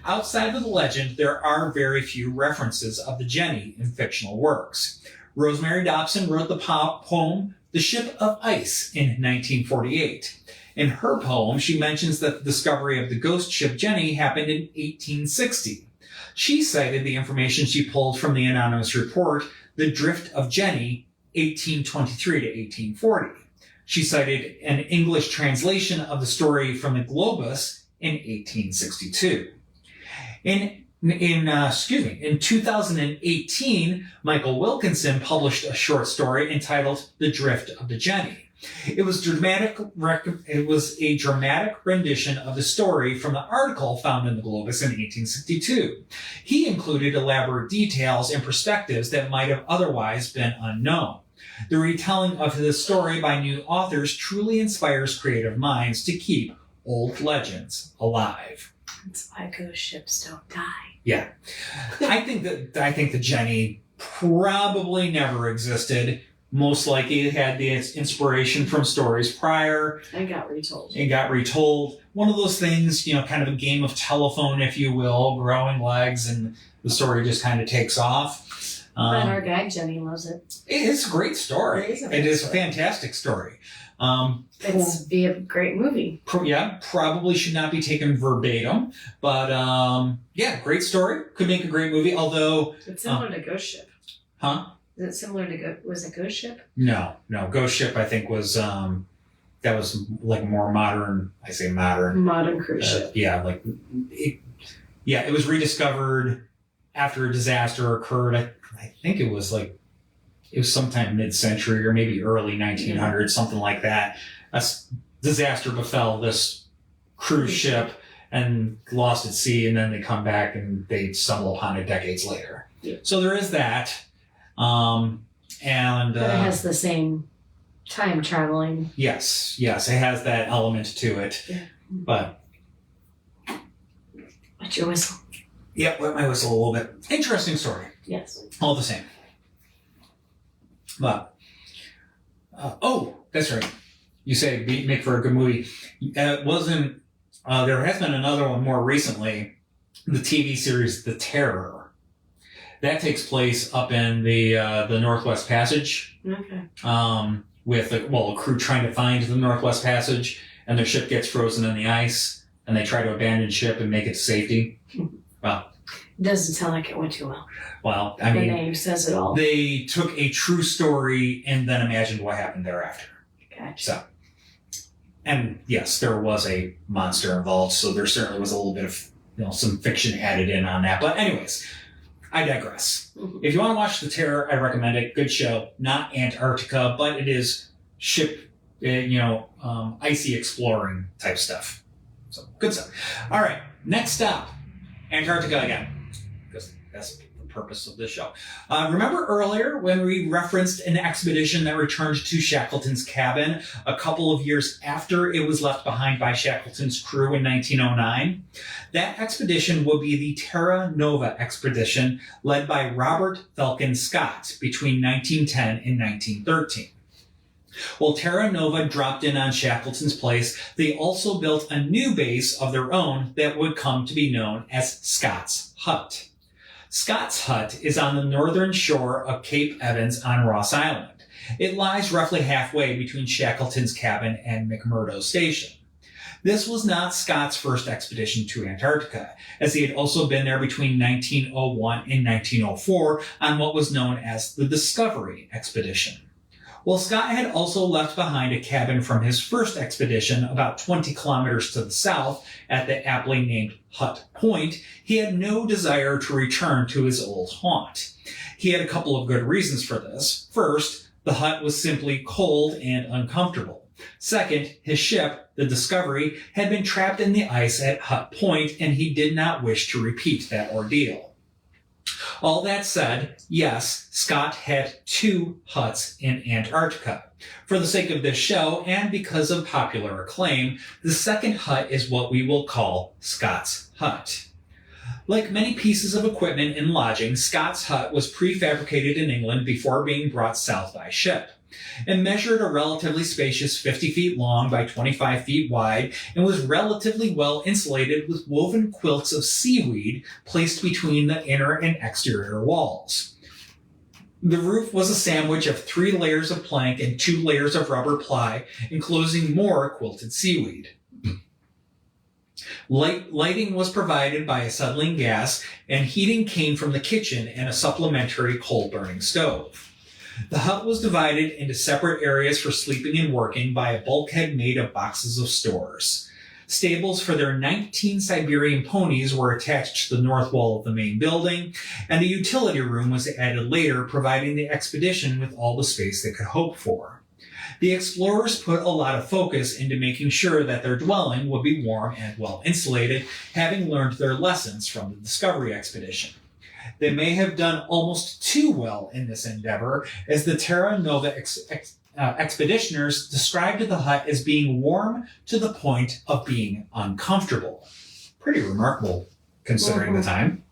Speaker 1: Outside of the legend, there are very few references of the Jenny in fictional works. Rosemary Dobson wrote the poem The Ship of Ice in 1948. In her poem, she mentions that the discovery of the ghost ship Jenny happened in 1860. She cited the information she pulled from the anonymous report, The Drift of Jenny, 1823 to 1840. She cited an English translation of the story from the Globus in 1862. In 2018, Michael Wilkinson published a short story entitled The Drift of the Jenny. It was a dramatic rendition of the story from the article found in the Globus in 1862. He included elaborate details and perspectives that might have otherwise been unknown. The retelling of this story by new authors truly inspires creative minds to keep old legends alive.
Speaker 2: That's why ghost ships don't die.
Speaker 1: Yeah. I think the Jenny probably never existed. Most likely it had the inspiration from stories prior.
Speaker 2: And got retold.
Speaker 1: One of those things, kind of a game of telephone, if you will, growing legs, and the story just kind of takes off.
Speaker 2: But our guy Jenny loves it.
Speaker 1: It's a great story. It is a fantastic story.
Speaker 2: It's be a great movie.
Speaker 1: Probably should not be taken verbatim, but great story. Could make a great movie, although...
Speaker 2: It's similar to Ghost Ship.
Speaker 1: Huh?
Speaker 2: Is it similar to was it Ghost Ship?
Speaker 1: No. Ghost Ship, I think, was that was like more modern. I say modern.
Speaker 2: Modern cruise ship.
Speaker 1: It was rediscovered after a disaster occurred. I think it was sometime mid-century or maybe early 1900s, something like that. A disaster befell this cruise ship and lost at sea, and then they come back and they stumble upon it decades later. Yeah. So there is that. But it
Speaker 2: has the same time traveling.
Speaker 1: Yes, it has that element to it. Yeah. But
Speaker 2: Wet your whistle.
Speaker 1: Yep, wet my whistle a little bit. Interesting story.
Speaker 2: Yes.
Speaker 1: All the same. But, that's right. You say make for a good movie. It wasn't, there has been another one more recently, the TV series The Terror. That takes place up in the Northwest Passage.
Speaker 2: Okay.
Speaker 1: With a crew trying to find the Northwest Passage, and their ship gets frozen in the ice, and they try to abandon ship and make it to safety. Well,
Speaker 2: doesn't sound like it went too well.
Speaker 1: Well,
Speaker 2: The name says it all.
Speaker 1: They took a true story and then imagined what happened thereafter.
Speaker 2: Gotcha.
Speaker 1: So, and yes, there was a monster involved, so there certainly was a little bit of some fiction added in on that. But anyways, I digress.
Speaker 2: Mm-hmm.
Speaker 1: If you want to watch The Terror, I recommend it. Good show. Not Antarctica, but it is ship, icy exploring type stuff. So good stuff. All right, next stop, Antarctica again, because that's the purpose of this show. Remember earlier when we referenced an expedition that returned to Shackleton's cabin a couple of years after it was left behind by Shackleton's crew in 1909? That expedition would be the Terra Nova expedition led by Robert Falcon Scott between 1910 and 1913. While Terra Nova dropped in on Shackleton's place, they also built a new base of their own that would come to be known as Scott's Hut. Scott's Hut is on the northern shore of Cape Evans on Ross Island. It lies roughly halfway between Shackleton's cabin and McMurdo Station. This was not Scott's first expedition to Antarctica, as he had also been there between 1901 and 1904 on what was known as the Discovery Expedition. While Scott had also left behind a cabin from his first expedition about 20 kilometers to the south at the aptly named Hut Point, he had no desire to return to his old haunt. He had a couple of good reasons for this. First, the hut was simply cold and uncomfortable. Second, his ship, the Discovery, had been trapped in the ice at Hut Point, and he did not wish to repeat that ordeal. All that said, yes, Scott had 2 huts in Antarctica. For the sake of this show, and because of popular acclaim, the second hut is what we will call Scott's Hut. Like many pieces of equipment in lodging, Scott's Hut was prefabricated in England before being brought south by ship. It measured a relatively spacious 50 feet long by 25 feet wide and was relatively well insulated with woven quilts of seaweed placed between the inner and exterior walls. The roof was a sandwich of 3 layers of plank and 2 layers of rubber ply, enclosing more quilted seaweed. Lighting was provided by acetylene gas, and heating came from the kitchen and a supplementary coal-burning stove. The hut was divided into separate areas for sleeping and working by a bulkhead made of boxes of stores. Stables for their 19 Siberian ponies were attached to the north wall of the main building, and a utility room was added later, providing the expedition with all the space they could hope for. The explorers put a lot of focus into making sure that their dwelling would be warm and well insulated, having learned their lessons from the Discovery expedition. They may have done almost too well in this endeavor, as the Terra Nova expeditioners described the hut as being warm to the point of being uncomfortable. Pretty remarkable, considering the time.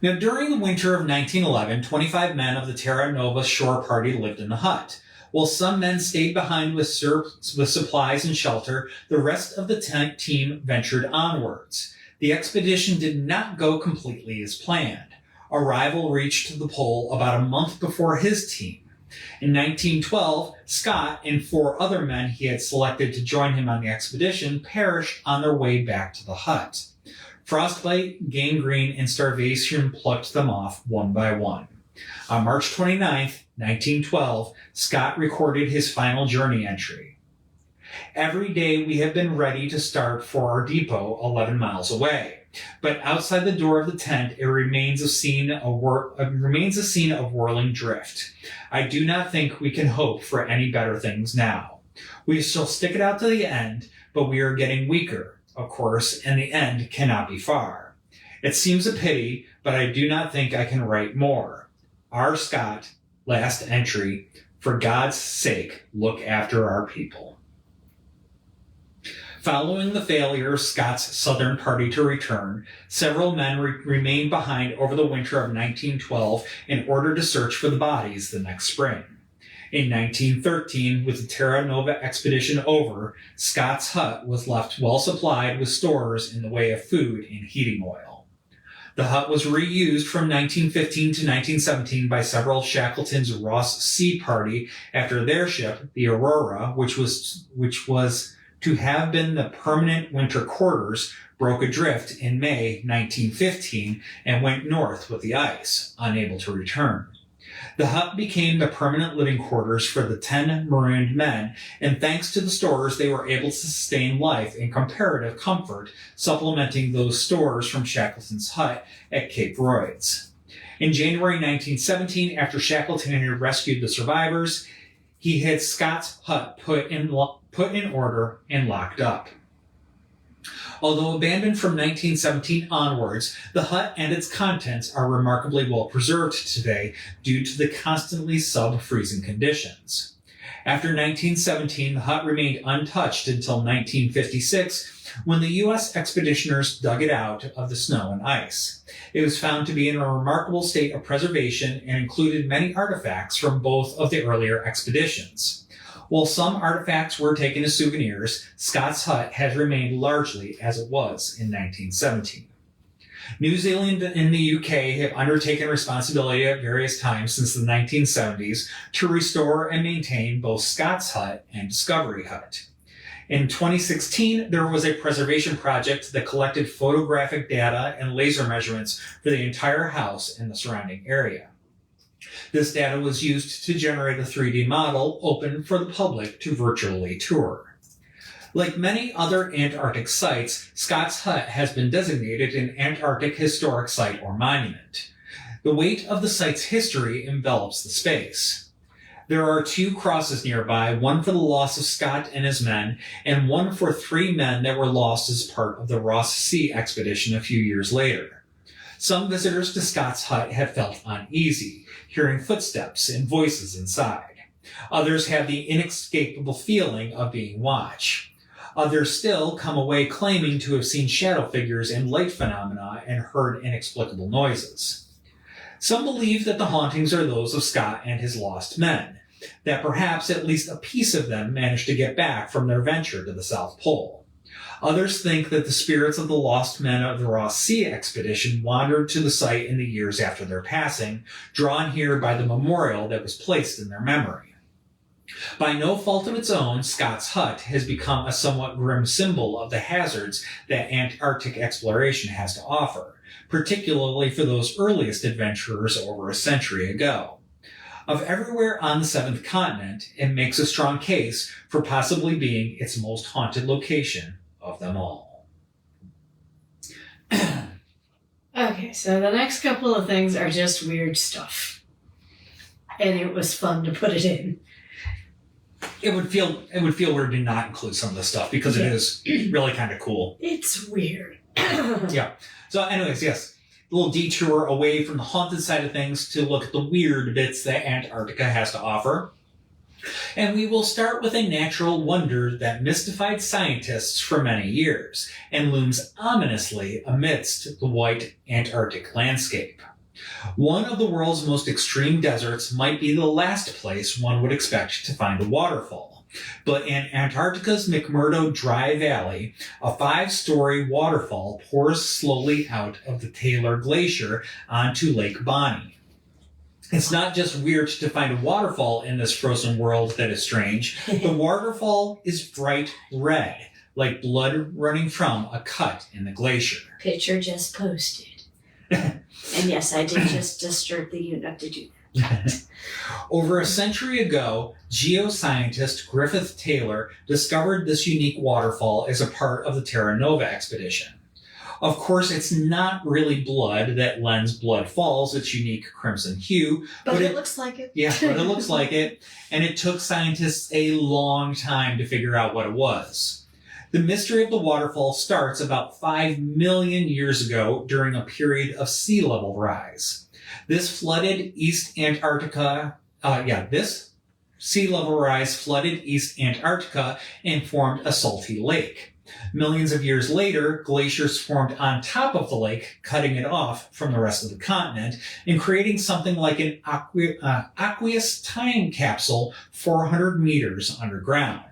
Speaker 1: Now, during the winter of 1911, 25 men of the Terra Nova shore party lived in the hut. While some men stayed behind with supplies and shelter, the rest of the team ventured onwards. The expedition did not go completely as planned. A rival reached the pole about a month before his team. In 1912, Scott and 4 other men he had selected to join him on the expedition perished on their way back to the hut. Frostbite, gangrene, and starvation plucked them off one by one. On March 29, 1912, Scott recorded his final journey entry. Every day we have been ready to start for our depot 11 miles away, but outside the door of the tent it remains a scene of whirling drift. I do not think we can hope for any better things now. We shall stick it out to the end, but we are getting weaker, of course, and the end cannot be far. It seems a pity, but I do not think I can write more. R. Scott, last entry, for God's sake, look after our people. Following the failure of Scott's southern party to return, several men remained behind over the winter of 1912 in order to search for the bodies the next spring. In 1913, with the Terra Nova expedition over, Scott's hut was left well supplied with stores in the way of food and heating oil. The hut was reused from 1915 to 1917 by several Shackleton's Ross Sea Party after their ship, the Aurora, which was to have been the permanent winter quarters, broke adrift in May 1915 and went north with the ice, unable to return. The hut became the permanent living quarters for the 10 marooned men, and thanks to the stores, they were able to sustain life in comparative comfort, supplementing those stores from Shackleton's hut at Cape Royds. In January 1917, after Shackleton had rescued the survivors, he had Scott's hut put in order and locked up. Although abandoned from 1917 onwards, the hut and its contents are remarkably well preserved today due to the constantly sub-freezing conditions. After 1917, the hut remained untouched until 1956, when the U.S. expeditioners dug it out of the snow and ice. It was found to be in a remarkable state of preservation and included many artifacts from both of the earlier expeditions. While some artifacts were taken as souvenirs, Scott's hut has remained largely as it was in 1917. New Zealand and the UK have undertaken responsibility at various times since the 1970s to restore and maintain both Scott's hut and Discovery Hut. In 2016, there was a preservation project that collected photographic data and laser measurements for the entire house and the surrounding area. This data was used to generate a 3D model open for the public to virtually tour. Like many other Antarctic sites, Scott's Hut has been designated an Antarctic Historic Site or Monument. The weight of the site's history envelops the space. There are 2 crosses nearby, one for the loss of Scott and his men, and one for 3 men that were lost as part of the Ross Sea expedition a few years later. Some visitors to Scott's Hut have felt uneasy, hearing footsteps and voices inside. Others have the inescapable feeling of being watched. Others still come away claiming to have seen shadow figures and light phenomena and heard inexplicable noises. Some believe that the hauntings are those of Scott and his lost men, that perhaps at least a piece of them managed to get back from their venture to the South Pole. Others think that the spirits of the lost men of the Ross Sea expedition wandered to the site in the years after their passing, drawn here by the memorial that was placed in their memory. By no fault of its own, Scott's Hut has become a somewhat grim symbol of the hazards that Antarctic exploration has to offer, particularly for those earliest adventurers over a century ago. Of everywhere on the 7th continent, it makes a strong case for possibly being its most haunted location of them all.
Speaker 2: Okay, so the next couple of things are just weird stuff. And it was fun to put it in.
Speaker 1: It would feel weird to not include some of this stuff because it is really kind of cool.
Speaker 2: It's weird.
Speaker 1: Yeah. So anyways, yes. A little detour away from the haunted side of things to look at the weird bits that Antarctica has to offer. And we will start with a natural wonder that mystified scientists for many years and looms ominously amidst the white Antarctic landscape. One of the world's most extreme deserts might be the last place one would expect to find a waterfall. But in Antarctica's McMurdo Dry Valley, a 5-story waterfall pours slowly out of the Taylor Glacier onto Lake Bonny. It's not just weird to find a waterfall in this frozen world that is strange. The waterfall is bright red, like blood running from a cut in the glacier.
Speaker 2: Picture just posted. And yes, I did just disturb the eunuch to do that.
Speaker 1: Over a century ago, geoscientist Griffith Taylor discovered this unique waterfall as a part of the Terra Nova expedition. Of course, it's not really blood that lends blood falls its unique crimson hue.
Speaker 2: But it looks like it.
Speaker 1: Yeah, but it looks like it. And it took scientists a long time to figure out what it was. The mystery of the waterfall starts about 5 million years ago during a period of sea level rise. This sea level rise flooded East Antarctica and formed a salty lake. Millions of years later, glaciers formed on top of the lake, cutting it off from the rest of the continent and creating something like an aqueous time capsule 400 meters underground.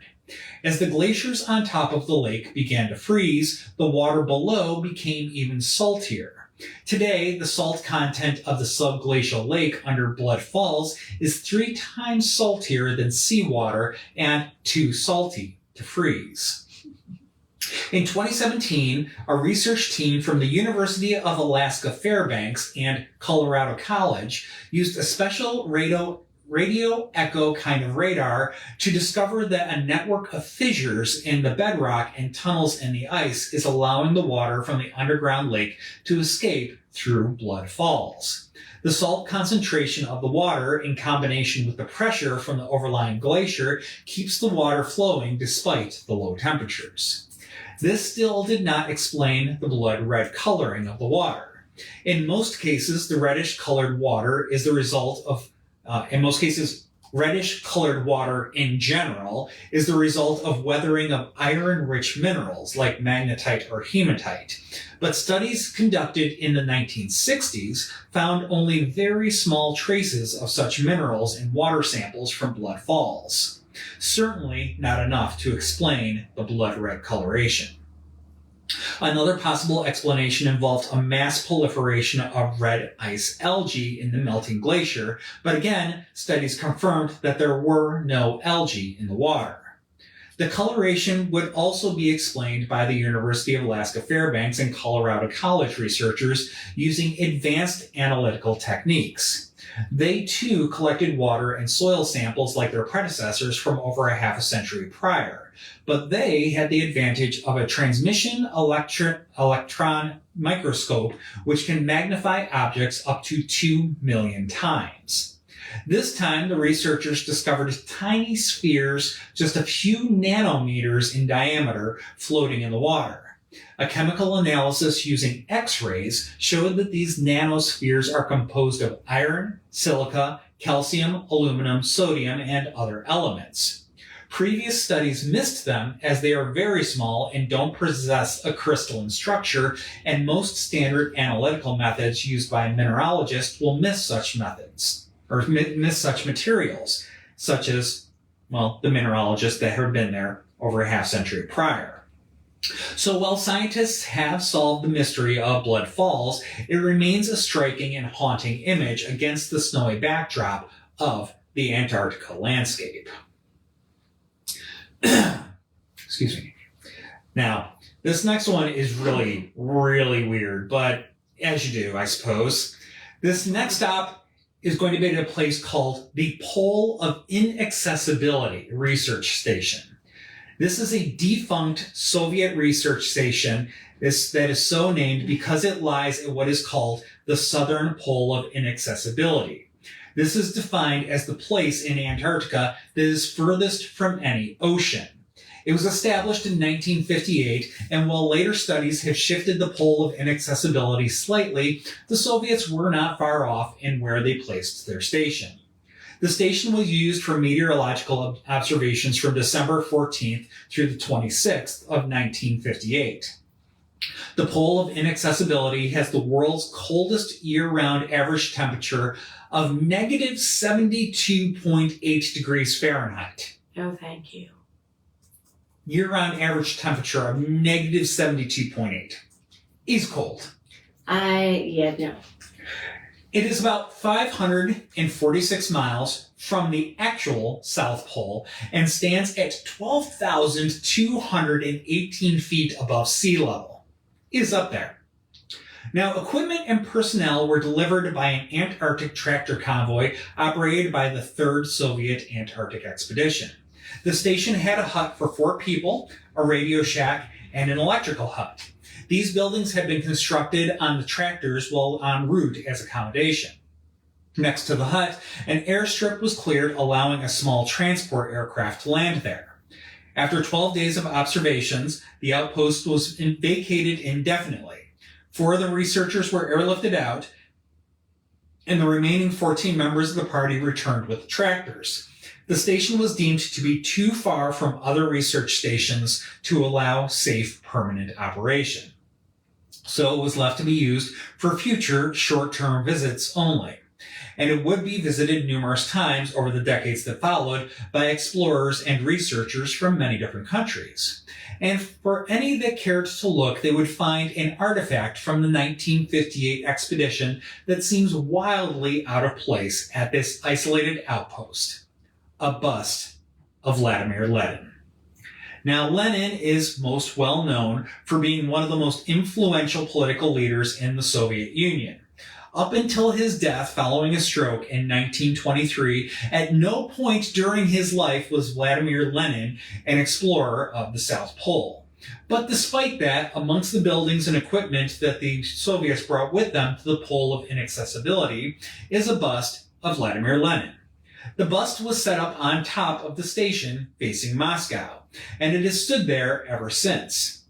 Speaker 1: As the glaciers on top of the lake began to freeze, the water below became even saltier. Today, the salt content of the subglacial lake under Blood Falls is 3 times saltier than seawater and too salty to freeze. In 2017, a research team from the University of Alaska Fairbanks and Colorado College used a special radio echo kind of radar to discover that a network of fissures in the bedrock and tunnels in the ice is allowing the water from the underground lake to escape through Blood Falls. The salt concentration of the water in combination with the pressure from the overlying glacier keeps the water flowing despite the low temperatures. This still did not explain the blood red coloring of the water. In most cases, the reddish colored water is the result of reddish colored water in general is the result of weathering of iron-rich minerals like magnetite or hematite. But studies conducted in the 1960s found only very small traces of such minerals in water samples from Blood Falls. Certainly not enough to explain the blood red coloration. Another possible explanation involved a mass proliferation of red ice algae in the melting glacier, but again, studies confirmed that there were no algae in the water. The coloration would also be explained by the University of Alaska Fairbanks and Colorado College researchers using advanced analytical techniques. They too collected water and soil samples like their predecessors from over a half a century prior, but they had the advantage of a transmission electron microscope which can magnify objects up to 2 million times. This time, the researchers discovered tiny spheres just a few nanometers in diameter floating in the water. A chemical analysis using X-rays showed that these nanospheres are composed of iron, silica, calcium, aluminum, sodium, and other elements. Previous studies missed them as they are very small and don't possess a crystalline structure, and most standard analytical methods used by mineralogists will miss such methods, or miss such materials, such as, well, the mineralogists that had been there over a half century prior. So while scientists have solved the mystery of Blood Falls, it remains a striking and haunting image against the snowy backdrop of the Antarctica landscape. Excuse me. Now, this next one is really, really weird, but as you do, I suppose. This next stop is going to be at a place called the Pole of Inaccessibility Research Station. This is a defunct Soviet research station that is so named because it lies at what is called the Southern Pole of Inaccessibility. This is defined as the place in Antarctica that is furthest from any ocean. It was established in 1958, and while later studies have shifted the Pole of Inaccessibility slightly, the Soviets were not far off in where they placed their station. The station was used for meteorological observations from December 14th through the 26th of 1958. The Pole of Inaccessibility has the world's coldest year-round average temperature of negative 72.8 degrees Fahrenheit.
Speaker 2: No, thank you.
Speaker 1: Year-round average temperature of negative 72.8 is cold.
Speaker 2: No.
Speaker 1: It is about 546 miles from the actual South Pole and stands at 12,218 feet above sea level. It is up there. Now, equipment and personnel were delivered by an Antarctic tractor convoy operated by the 3rd Soviet Antarctic Expedition. The station had a hut for 4 people, a radio shack, and an electrical hut. These buildings had been constructed on the tractors while en route as accommodation. Next to the hut, an airstrip was cleared, allowing a small transport aircraft to land there. After 12 days of observations, the outpost was vacated indefinitely. 4 of the researchers were airlifted out, and the remaining 14 members of the party returned with the tractors. The station was deemed to be too far from other research stations to allow safe permanent operation. So it was left to be used for future short-term visits only. And it would be visited numerous times over the decades that followed by explorers and researchers from many different countries. And for any that cared to look, they would find an artifact from the 1958 expedition that seems wildly out of place at this isolated outpost. A bust of Vladimir Lenin. Now, Lenin is most well known for being one of the most influential political leaders in the Soviet Union. Up until his death following a stroke in 1923, at no point during his life was Vladimir Lenin an explorer of the South Pole. But despite that, amongst the buildings and equipment that the Soviets brought with them to the Pole of Inaccessibility is a bust of Vladimir Lenin. The bust was set up on top of the station facing Moscow, and it has stood there ever since.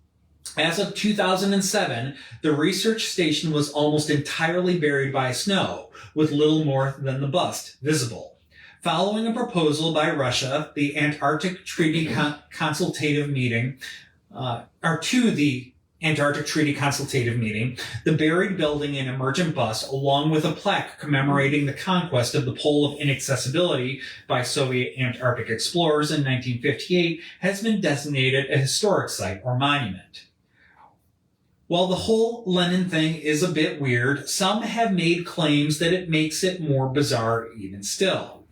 Speaker 1: As of 2007, the research station was almost entirely buried by snow, with little more than the bust visible. Following a proposal by Russia, the Antarctic Treaty Consultative Meeting, the buried building and emergent bust, along with a plaque commemorating the conquest of the Pole of Inaccessibility by Soviet Antarctic explorers in 1958, has been designated a historic site or monument. While the whole Lenin thing is a bit weird, some have made claims that it makes it more bizarre even still.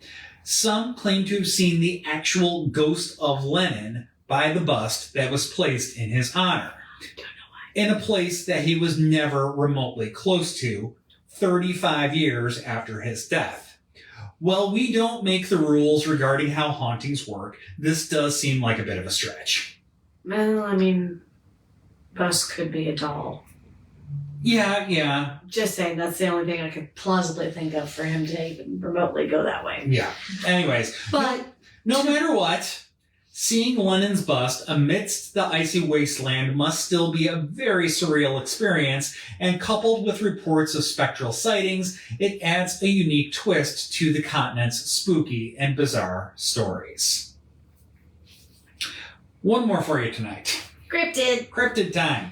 Speaker 1: Some claim to have seen the actual ghost of Lenin by the bust that was placed in his honor, in a place that he was never remotely close to 35 years after his death. While we don't make the rules regarding how hauntings work, this does seem like a bit of a stretch.
Speaker 2: Well, I mean, bust could be a doll.
Speaker 1: Yeah.
Speaker 2: Just saying, that's the only thing I could plausibly think of for him to even remotely go that way.
Speaker 1: Yeah. Anyways.
Speaker 2: But
Speaker 1: no matter what, seeing Lenin's bust amidst the icy wasteland must still be a very surreal experience, and coupled with reports of spectral sightings, it adds a unique twist to the continent's spooky and bizarre stories. One more for you tonight. Cryptid time.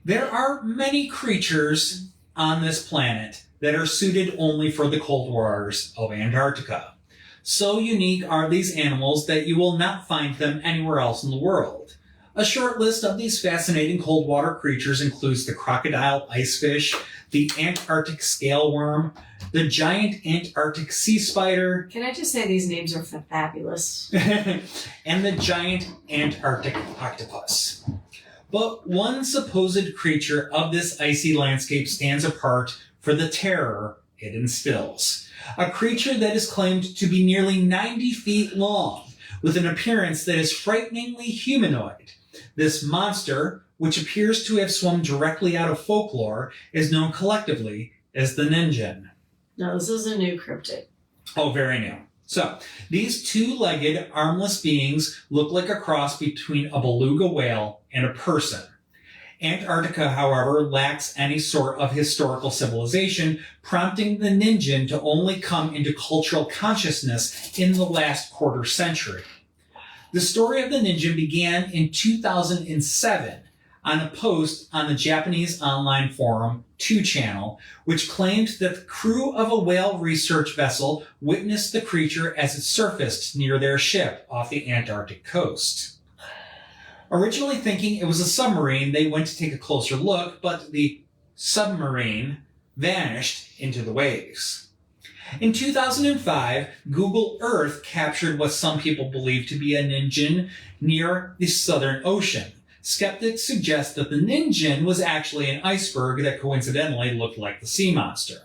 Speaker 1: There are many creatures on this planet that are suited only for the cold waters of Antarctica. So unique are these animals that you will not find them anywhere else in the world. A short list of these fascinating cold water creatures includes the crocodile icefish, the Antarctic scale worm, the giant Antarctic sea spider.
Speaker 2: Can I just say these names are fabulous?
Speaker 1: And the giant Antarctic octopus. But one supposed creature of this icy landscape stands apart for the terror it instills. A creature that is claimed to be nearly 90 feet long, with an appearance that is frighteningly humanoid. This monster, which appears to have swum directly out of folklore, is known collectively as the Ninjin.
Speaker 2: No, this is a new cryptid.
Speaker 1: Oh, very new. So, these two-legged, armless beings look like a cross between a beluga whale and a person. Antarctica, however, lacks any sort of historical civilization, prompting the Ninjin to only come into cultural consciousness in the last quarter century. The story of the Ninjin began in 2007 on a post on the Japanese online forum 2channel, which claimed that the crew of a whale research vessel witnessed the creature as it surfaced near their ship off the Antarctic coast. Originally thinking it was a submarine, they went to take a closer look, but the submarine vanished into the waves. In 2005, Google Earth captured what some people believe to be a Ninjin near the Southern Ocean. Skeptics suggest that the Ninjin was actually an iceberg that coincidentally looked like the sea monster.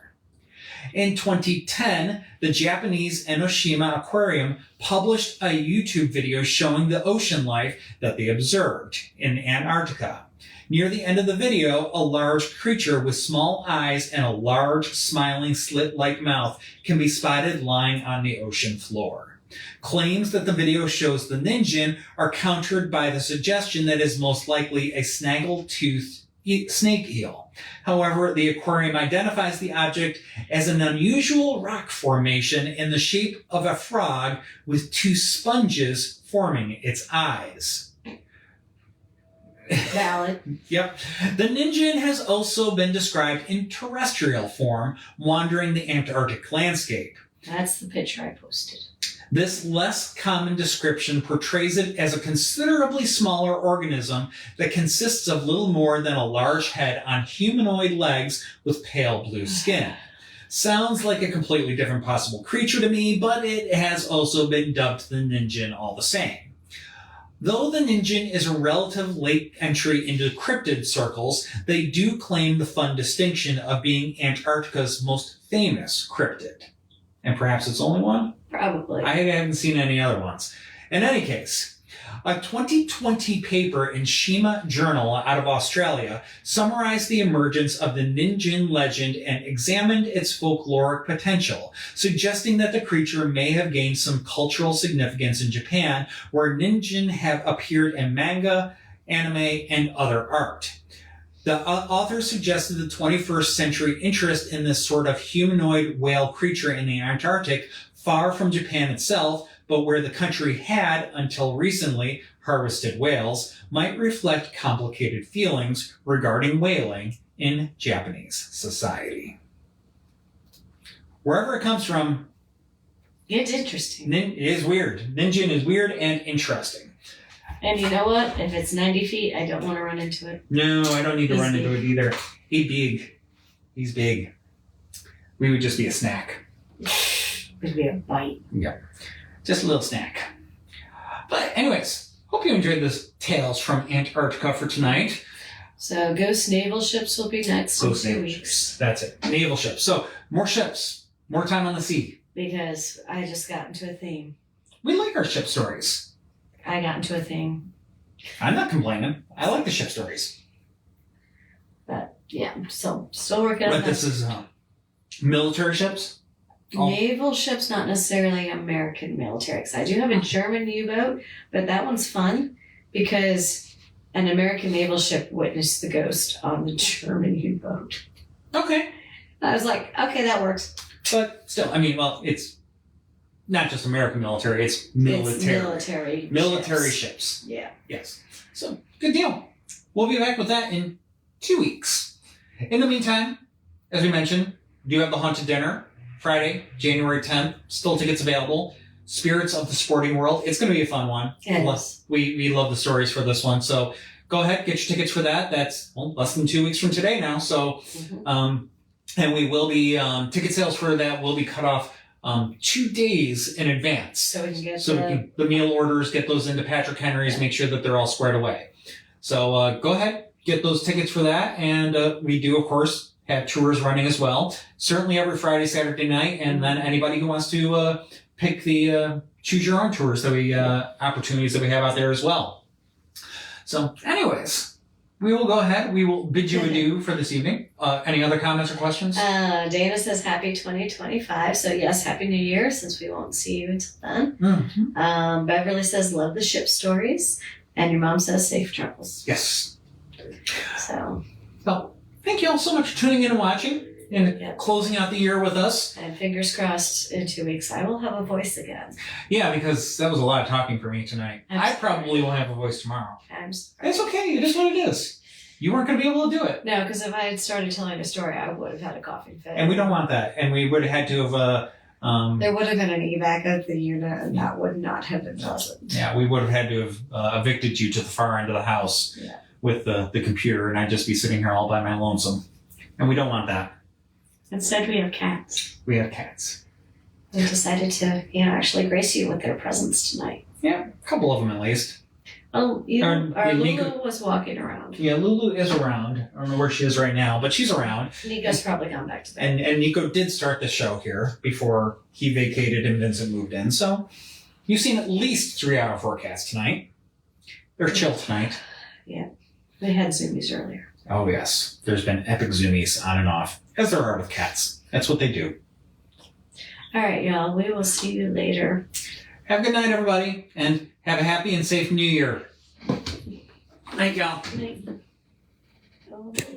Speaker 1: In 2010, the Japanese Enoshima Aquarium published a YouTube video showing the ocean life that they observed in Antarctica. Near the end of the video, a large creature with small eyes and a large, smiling, slit-like mouth can be spotted lying on the ocean floor. Claims that the video shows the Ninjin are countered by the suggestion that it is most likely a snaggle-toothed snake eel. However, the aquarium identifies the object as an unusual rock formation in the shape of a frog with two sponges forming its eyes.
Speaker 2: Valid.
Speaker 1: Yep. The Ninjin has also been described in terrestrial form, wandering the Antarctic landscape.
Speaker 2: That's the picture I posted.
Speaker 1: This less common description portrays it as a considerably smaller organism that consists of little more than a large head on humanoid legs with pale blue skin. Sounds like a completely different possible creature to me, but it has also been dubbed the Ninjin all the same. Though the Ninjin is a relative late entry into cryptid circles, they do claim the fun distinction of being Antarctica's most famous cryptid. And perhaps it's only one?
Speaker 2: Probably.
Speaker 1: I haven't seen any other ones. In any case, a 2020 paper in Shima Journal out of Australia summarized the emergence of the Ninjin legend and examined its folkloric potential, suggesting that the creature may have gained some cultural significance in Japan, where Ninjin have appeared in manga, anime, and other art. The author suggested the 21st century interest in this sort of humanoid whale creature in the Antarctic, far from Japan itself, but where the country had, until recently, harvested whales, might reflect complicated feelings regarding whaling in Japanese society. Wherever it comes from,
Speaker 2: It's interesting.
Speaker 1: it is weird. Ninjin is weird and interesting.
Speaker 2: And you know what? If it's 90 feet, I don't want to run into it.
Speaker 1: No, I don't need to
Speaker 2: He's
Speaker 1: run
Speaker 2: big.
Speaker 1: into it either. He's big. He's big. We would just be a snack.
Speaker 2: It'd be a bite.
Speaker 1: Yeah. Just a little snack. But anyways, hope you enjoyed this Tales from Antarctica for tonight.
Speaker 2: So ghost naval ships will be next in 2 weeks.
Speaker 1: That's it. Naval ships. So more ships. More time on the sea.
Speaker 2: Because I just got into a theme.
Speaker 1: We like our ship stories.
Speaker 2: I got into a theme.
Speaker 1: I'm not complaining. I like the ship stories.
Speaker 2: But yeah, so still working on
Speaker 1: But
Speaker 2: that.
Speaker 1: this is military ships? Oh.
Speaker 2: Naval ships, not necessarily American military. Because I do have a German U-boat, but that one's fun because an American naval ship witnessed the ghost on the German U-boat.
Speaker 1: Okay.
Speaker 2: I was like, okay, that works.
Speaker 1: But still, I mean, well, it's not just American military, it's military.
Speaker 2: It's
Speaker 1: Military
Speaker 2: ships.
Speaker 1: ships.
Speaker 2: Yeah.
Speaker 1: Yes. So, good deal. We'll be back with that in 2 weeks. In the meantime, as we mentioned, we do have the Haunted Dinner, Friday, January 10th. Still tickets available. Spirits of the Sporting World. It's going to be a fun one.
Speaker 2: Yes.
Speaker 1: We love the stories for this one. So, go ahead, get your tickets for that. That's less than 2 weeks from today now. So, and we will be, ticket sales for that will be cut off 2 days in advance.
Speaker 2: So we can get
Speaker 1: So we can, the meal orders, get those into Patrick Henry's, make sure that they're all squared away. So go ahead, get those tickets for that. And we do, of course, have tours running as well. Certainly every Friday, Saturday night. And then anybody who wants to pick the choose your own tours that we opportunities that we have out there as well. So anyways, we will go ahead. We will bid you adieu for this evening. Any other comments or questions?
Speaker 2: Dana says happy 2025. So yes, happy New Year since we won't see you until then.
Speaker 1: Mm-hmm.
Speaker 2: Beverly says love the ship stories. And your mom says safe travels.
Speaker 1: Yes.
Speaker 2: So.
Speaker 1: Well, thank you all so much for tuning in and watching and closing out the year with us.
Speaker 2: And fingers crossed in 2 weeks I will have a voice again.
Speaker 1: Yeah, because that was a lot of talking for me tonight.
Speaker 2: I'm
Speaker 1: I
Speaker 2: sorry.
Speaker 1: probably will have a voice tomorrow.
Speaker 2: I'm sorry.
Speaker 1: It's okay. It is what it is. You weren't going to be able to do it.
Speaker 2: No, because if I had started telling a story, I would have had a coughing fit.
Speaker 1: And we don't want that. And we would have had to have...
Speaker 2: There would have been an evac of the unit, and that would not have been pleasant.
Speaker 1: Yeah, we would have had to have evicted you to the far end of the house with the computer, and I'd just be sitting here all by my lonesome. And we don't want that.
Speaker 2: Instead, we have cats.
Speaker 1: We have cats.
Speaker 2: They decided to, actually grace you with their presence tonight.
Speaker 1: Yeah, a couple of them at least.
Speaker 2: Oh, our
Speaker 1: Lulu
Speaker 2: Lulu was walking around.
Speaker 1: Yeah, Lulu is around. I don't know where she is right now, but she's around.
Speaker 2: Nico's probably gone back to bed.
Speaker 1: And Nico did start the show here before he vacated and Vincent moved in. So you've seen at least 3 hour forecasts tonight. They're chill tonight.
Speaker 2: Yeah. We had zoomies earlier.
Speaker 1: Oh, yes. There's been epic zoomies on and off, as there are with cats. That's what they do.
Speaker 2: All right, y'all. We will see you later.
Speaker 1: Have a good night, everybody, and have a happy and safe New Year. Thank y'all.
Speaker 2: Good night. Oh.